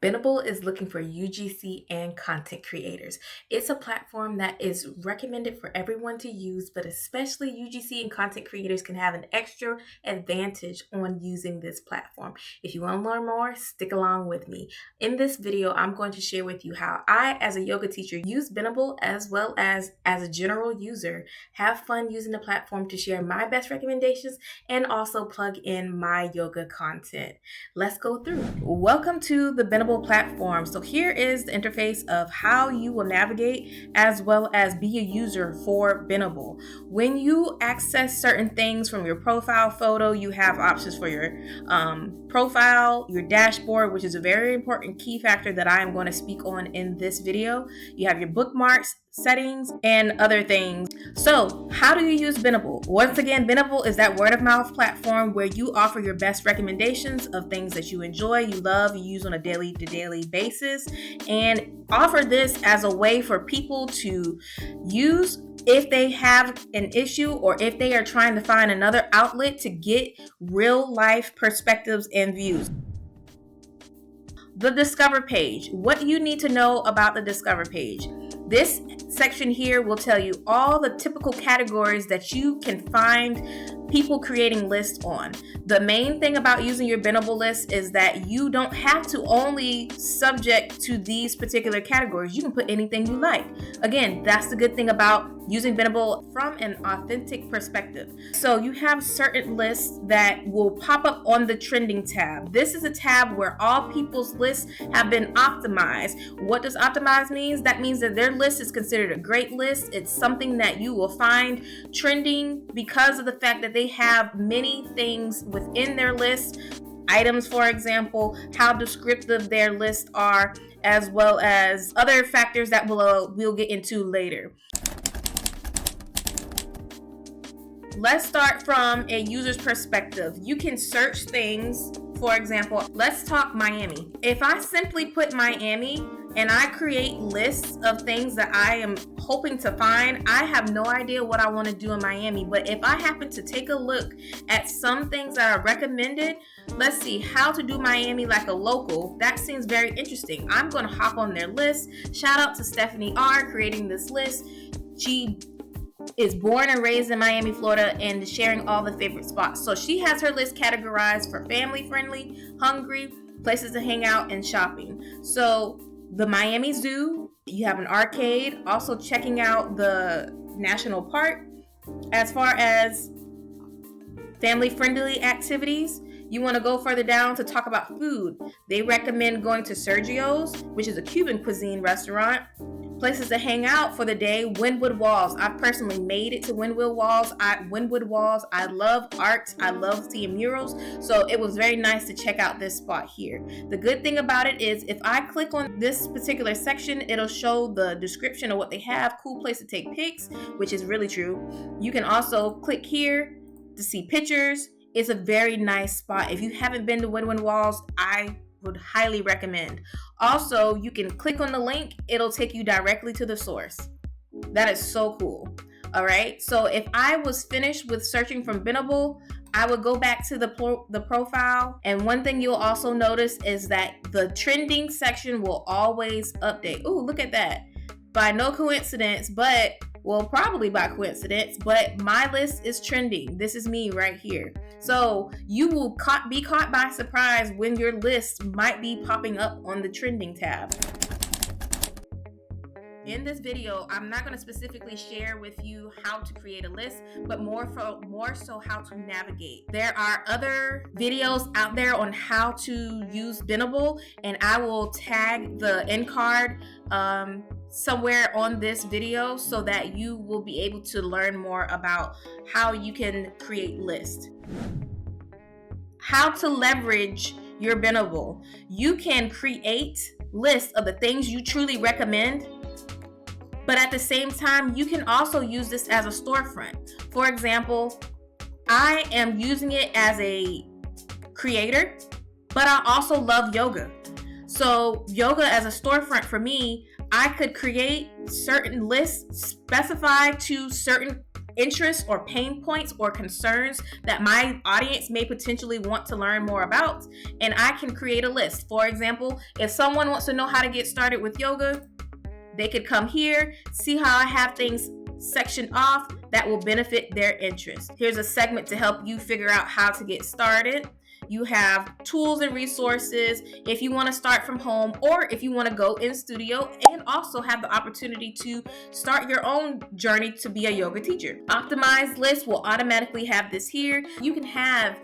Benable is looking for UGC and content creators. It's a platform that is recommended for everyone to use, but especially UGC and content creators can have an extra advantage on using this platform. If you want to learn more, stick along with me. In this video, I'm going to share with you how I, as a yoga teacher, use Benable as well as a general user, have fun using the platform to share my best recommendations and also plug in my yoga content. Let's go through. Welcome to the Benable platform. So here is the interface of how you will navigate as well as be a user for Benable. When you access certain things from your profile photo, you have options for your profile, your dashboard, which is a very important key factor that I am going to speak on in this video. You have your bookmarks, settings, and other things. So how do you use Benable? Once again, Benable is that word of mouth platform where you offer your best recommendations of things that you enjoy, you love, you use on a daily to daily basis, and offer this as a way for people to use if they have an issue or if they are trying to find another outlet to get real life perspectives and views. The Discover page. What you need to know about the Discover page. This section here will tell you all the typical categories that you can find people creating lists on. The main thing about using your Benable list is that you don't have to only subject to these particular categories. You can put anything you like. Again, that's the good thing about using Benable from an authentic perspective. So you have certain lists that will pop up on the trending tab. This is a tab where all people's lists have been optimized. What does optimize mean? That means that their list is considered a great list. It's something that you will find trending because of the fact that they have many things within their list. Items, for example, how descriptive their lists are, as well as other factors that we'll get into later. Let's start from a user's perspective. You can search things. For example, let's talk Miami. If I simply put Miami and I create lists of things that I am hoping to find, I have no idea what I want to do in Miami. But if I happen to take a look at some things that are recommended, let's see, how to do Miami like a local, that seems very interesting. I'm going to hop on their list. Shout out to Stephanie R. creating this list. She is born and raised in Miami, Florida, and sharing all the favorite spots. So she has her list categorized for family friendly, hungry, places to hang out, and shopping. So the Miami Zoo, you have an arcade, also checking out the national park. As far as family friendly activities, you want to go further down to talk about food. They recommend going to Sergio's, which is a Cuban cuisine restaurant. Places to hang out for the day, Wynwood Walls. I've personally made it to Wynwood Walls. I love art. I love seeing murals. So it was very nice to check out this spot here. The good thing about it is if I click on this particular section, it'll show the description of what they have. Cool place to take pics, which is really true. You can also click here to see pictures. It's a very nice spot. If you haven't been to Wynwood Walls, I would highly recommend. Also, you can click on the link. It'll take you directly to the source. That is so cool. All right. So if I was finished with searching from Benable, I would go back to the profile. And one thing you'll also notice is that the trending section will always update. Ooh, look at that. By no coincidence, probably by coincidence, but my list is trending. This is me right here. So you will be caught by surprise when your list might be popping up on the trending tab. In this video, I'm not going to specifically share with you how to create a list, but more so how to navigate. There are other videos out there on how to use Benable, and I will tag the end card somewhere on this video so that you will be able to learn more about how you can create lists. How to leverage your Benable. You can create lists of the things you truly recommend, but at the same time, you can also use this as a storefront. For example, I am using it as a creator, but I also love yoga. So yoga as a storefront for me, I could create certain lists specified to certain interests or pain points or concerns that my audience may potentially want to learn more about, and I can create a list. For example, if someone wants to know how to get started with yoga, they could come here, see how I have things sectioned off that will benefit their interest. Here's a segment to help you figure out how to get started. You have tools and resources if you want to start from home or if you want to go in studio, and also have the opportunity to start your own journey to be a yoga teacher. Optimized list will automatically have this here. You can have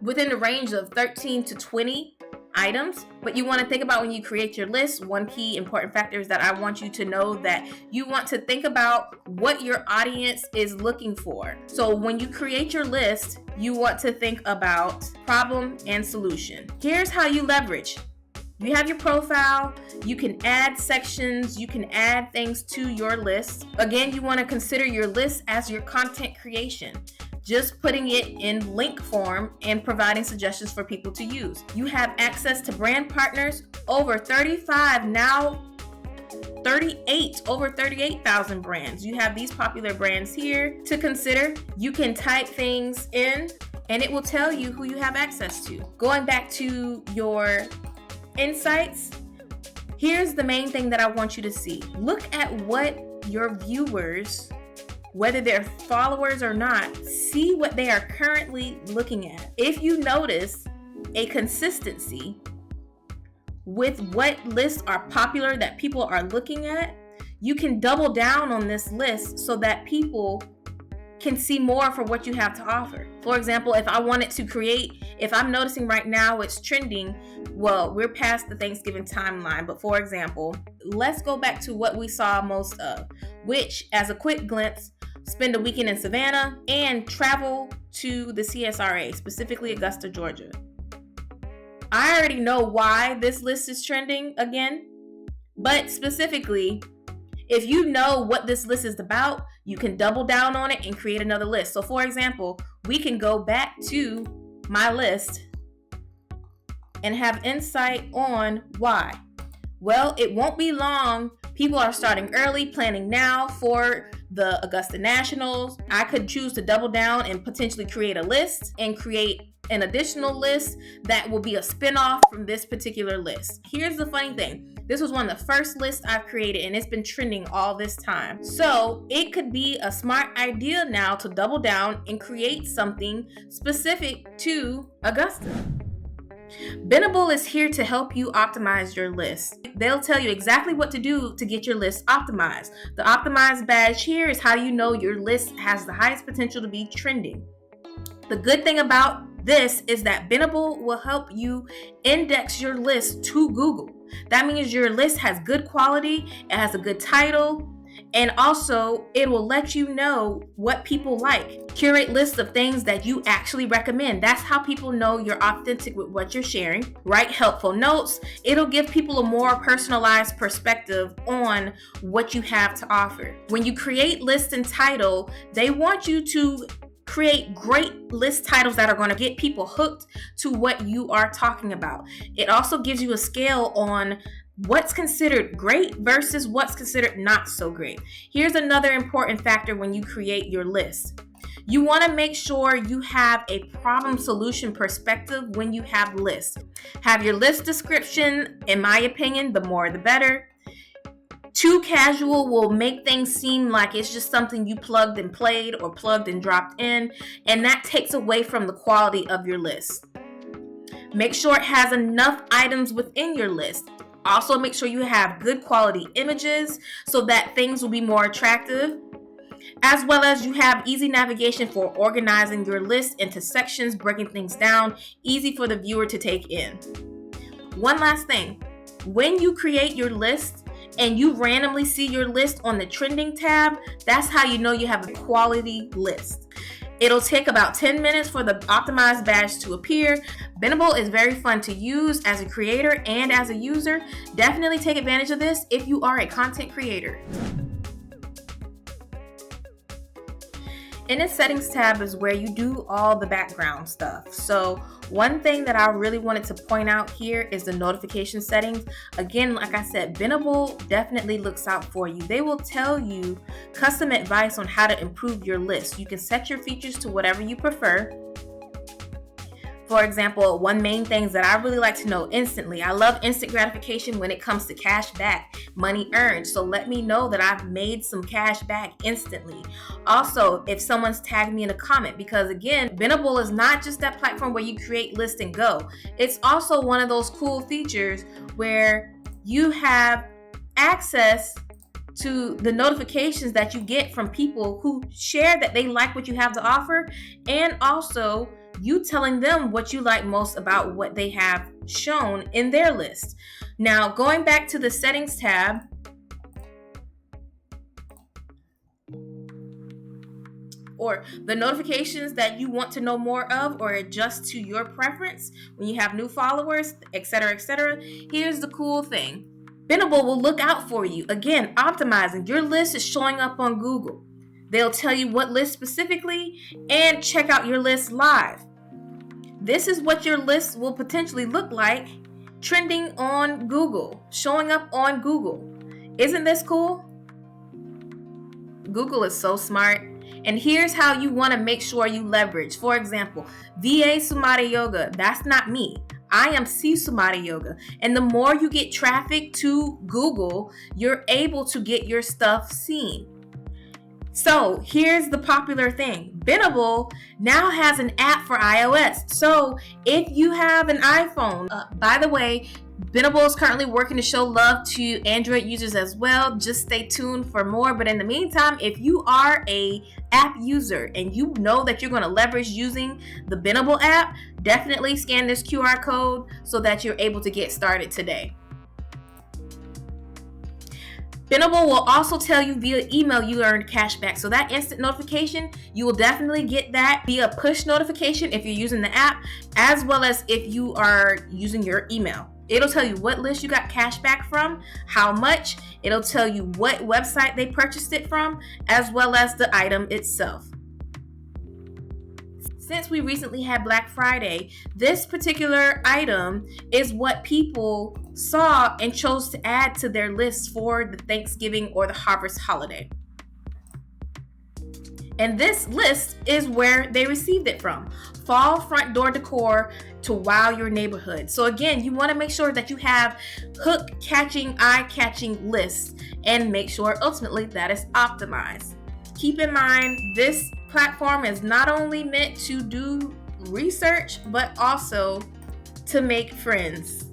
within the range of 13 to 20 items, but you want to think about when you create your list, one key important factor is that I want you to know that you want to think about what your audience is looking for. So when you create your list, you want to think about problem and solution. Here's how you leverage. You have your profile, you can add sections, you can add things to your list. Again, you want to consider your list as your content creation. Just putting it in link form and providing suggestions for people to use. You have access to brand partners, over 35, now 38, over 38,000 brands. You have these popular brands here to consider. You can type things in and it will tell you who you have access to. Going back to your insights, here's the main thing that I want you to see. Look at what your viewers, whether they're followers or not, see what they are currently looking at. If you notice a consistency with what lists are popular that people are looking at, you can double down on this list so that people can see more for what you have to offer. For example, if I wanted to create, if I'm noticing right now it's trending, well, we're past the Thanksgiving timeline, but for example, let's go back to what we saw most of, which, as a quick glimpse, spend a weekend in Savannah and travel to the CSRA, specifically Augusta, Georgia. I already know why this list is trending again, but specifically, if you know what this list is about, you can double down on it and create another list. So for example, we can go back to my list and have insight on why. Well, it won't be long. People are starting early, planning now for the Augusta Nationals. I could choose to double down and potentially create a list and create an additional list that will be a spinoff from this particular list. Here's the funny thing. This was one of the first lists I've created and it's been trending all this time. So it could be a smart idea now to double down and create something specific to Augusta. Benable is here to help you optimize your list. They'll tell you exactly what to do to get your list optimized. The optimized badge here is how you know your list has the highest potential to be trending. The good thing about this is that Benable will help you index your list to Google. That means your list has good quality, it has a good title, and also it will let you know what people like. Curate lists of things that you actually recommend. That's how people know you're authentic with what you're sharing. Write helpful notes. It'll give people a more personalized perspective on what you have to offer. When you create list and title, they want you to create great list titles that are going to get people hooked to what you are talking about. It also gives you a scale on what's considered great versus what's considered not so great. Here's another important factor when you create your list. You want to make sure you have a problem solution perspective when you have lists. Have your list description, in my opinion, the more the better. Too casual will make things seem like it's just something you plugged and played or plugged and dropped in, and that takes away from the quality of your list. Make sure it has enough items within your list. Also, make sure you have good quality images so that things will be more attractive, as well as you have easy navigation for organizing your list into sections, breaking things down, easy for the viewer to take in. One last thing, when you create your list and you randomly see your list on the trending tab, that's how you know you have a quality list. It'll take about 10 minutes for the optimized badge to appear. Benable is very fun to use as a creator and as a user. Definitely take advantage of this if you are a content creator. In the settings tab is where you do all the background stuff. So one thing that I really wanted to point out here is the notification settings. Again, like I said, Benable definitely looks out for you. They will tell you custom advice on how to improve your list. You can set your features to whatever you prefer. For example, one main thing that I really like to know instantly. I love instant gratification when it comes to cash back, money earned. So let me know that I've made some cash back instantly. Also, if someone's tagged me in a comment, because again, Benable is not just that platform where you create, list, and go. It's also one of those cool features where you have access to the notifications that you get from people who share that they like what you have to offer, and also you telling them what you like most about what they have shown in their list. Now, going back to the settings tab, or the notifications that you want to know more of or adjust to your preference when you have new followers, etc., here's the cool thing. Benable will look out for you. Again, optimizing. Your list is showing up on Google. They'll tell you what list specifically and check out your list live. This is what your list will potentially look like trending on Google, showing up on Google. Isn't this cool? Google is so smart. And here's how you want to make sure you leverage. For example, VA Sumari Yoga, that's not me. I am C Sumari Yoga. And the more you get traffic to Google, you're able to get your stuff seen. So here's the popular thing. Benable now has an app for iOS. So if you have an iPhone, by the way, Benable is currently working to show love to Android users as well. Just stay tuned for more. But in the meantime, if you are a app user and you know that you're going to leverage using the Benable app, definitely scan this QR code so that you're able to get started today. Benable will also tell you via email you earned cash back. So that instant notification, you will definitely get that via push notification if you're using the app, as well as if you are using your email. It'll tell you what list you got cash back from, how much. It'll tell you what website they purchased it from, as well as the item itself. Since we recently had Black Friday, this particular item is what people saw and chose to add to their list for the Thanksgiving or the harvest holiday. And this list is where they received it from. Fall front door decor to wow your neighborhood. So again, you want to make sure that you have hook-catching, eye-catching lists and make sure ultimately that is optimized. Keep in mind, this platform is not only meant to do research, but also to make friends.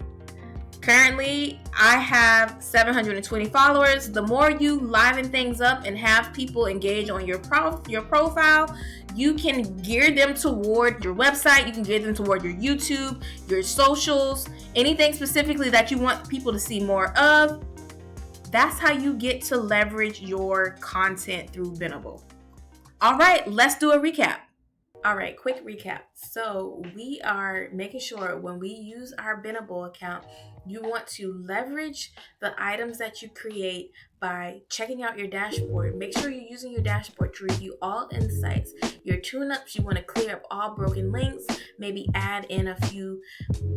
Currently, I have 720 followers. The more you liven things up and have people engage on your profile, you can gear them toward your website. You can gear them toward your YouTube, your socials, anything specifically that you want people to see more of. That's how you get to leverage your content through Benable. All right, let's do a recap. All right, quick recap. So we are making sure when we use our Benable account, you want to leverage the items that you create by checking out your dashboard. Make sure you're using your dashboard to review all insights. Your tune-ups, you want to clear up all broken links, maybe add in a few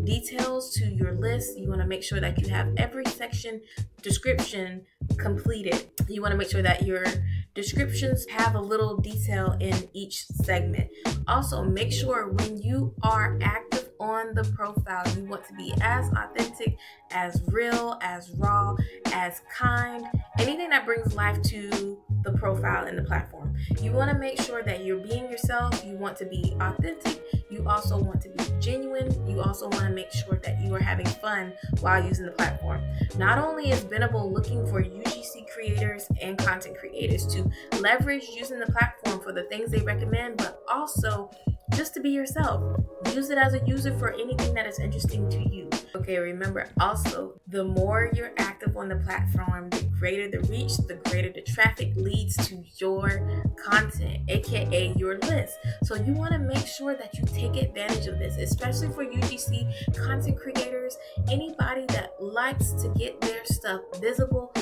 details to your list. You want to make sure that you have every section description completed. You want to make sure that your descriptions have a little detail in each segment. Also, make sure when you are active on the profile, you want to be as authentic, as real, as raw, as kind, anything that brings life to the profile and the platform. You want to make sure that you're being yourself. You want to be authentic. You also want to be genuine. You also want to make sure that you are having fun while using the platform. Not only is Benable looking for UGC creators and content creators to leverage using the platform for the things they recommend, but also just to be yourself. Use it as a user for anything that is interesting to you. Okay, remember also, the more you're active on the platform, the greater the reach, the greater the traffic leads to your content, aka your list. So you want to make sure that you take advantage of this, especially for UGC content creators, anybody that likes to get their stuff visible.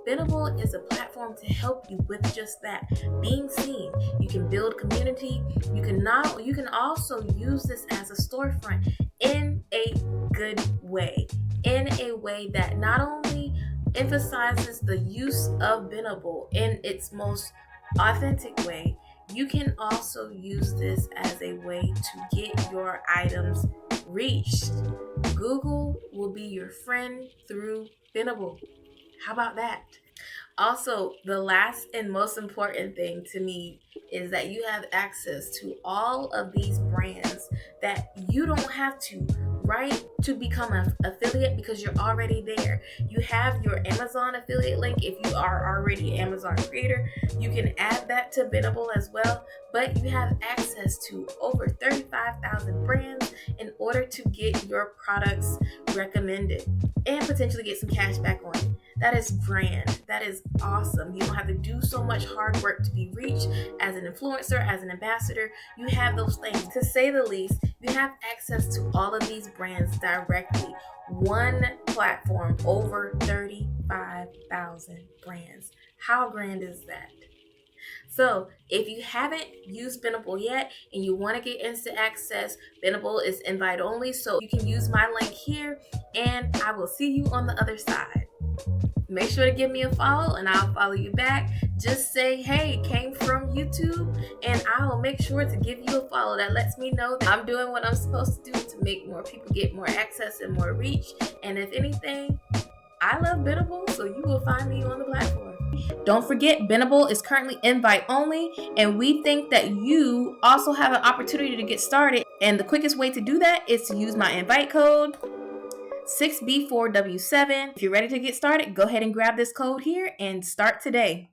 Benable is a platform to help you with just that, being seen. You can build community. You can also use this as a storefront in a good way, in a way that not only emphasizes the use of Benable in its most authentic way, you can also use this as a way to get your items reached. Google will be your friend through Benable. How about that? Also, the last and most important thing to me is that you have access to all of these brands that you don't have to write to become an affiliate because you're already there. You have your Amazon affiliate link if you are already an Amazon creator. You can add that to Benable as well, but you have access to over 35,000 brands in order to get your products recommended and potentially get some cash back on it. That is grand. That is awesome. You don't have to do so much hard work to be reached as an influencer, as an ambassador. You have those things. To say the least, you have access to all of these brands directly. One platform, over 35,000 brands. How grand is that? So if you haven't used Benable yet and you want to get instant access, Benable is invite only. So you can use my link here and I will see you on the other side. Make sure to give me a follow and I'll follow you back. Just say, hey, came from YouTube, and I will make sure to give you a follow. That lets me know that I'm doing what I'm supposed to do to make more people get more access and more reach. And if anything, I love Benable, so you will find me on the platform. Don't forget, Benable is currently invite only, and we think that you also have an opportunity to get started. And the quickest way to do that is to use my invite code 6B4W7. If you're ready to get started, go ahead and grab this code here and start today.